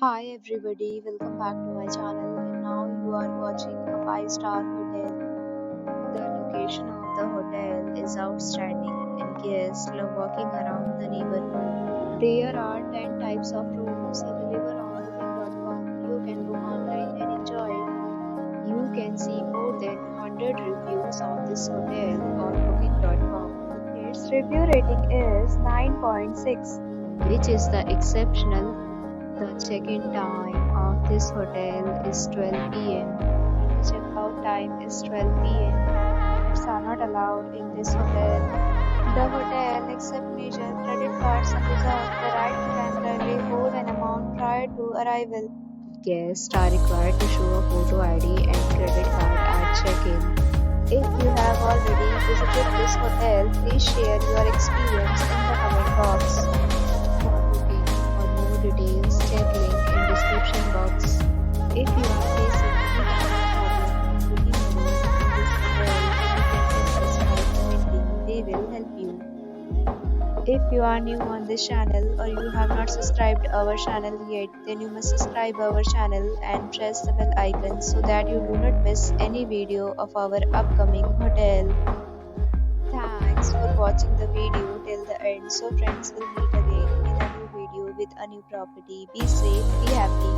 Hi everybody, welcome back to my channel and now you are watching a 5-star hotel. The location of the hotel is outstanding and guests love walking around the neighborhood. There are 10 types of rooms available on booking.com. You can book online and enjoy it. You can see more than 100 reviews of this hotel on booking.com. Its review rating is 9.6, which is the exceptional. The check-in time of this hotel is 12 p.m. and the check-out time is 12 p.m. Pets are not allowed in this hotel. The hotel accepts major credit cards and reserves the right to temporarily hold an amount prior to arrival. Guests are required to show a photo ID and credit card at check-in. If you have already visited this hotel, please share your experience in the comment box. For booking or more details, check link in description box. If you are facing any kind of problem in booking a room in this hotel, you can tell us by commenting. They will help you. If you are new on this channel or you have not subscribed our channel yet, then you must subscribe our channel and press the bell icon so that you do not miss any video of our upcoming hotel. Thanks for watching the video till the end. So friends, will meet again in a new video with a new property. Be safe, be happy.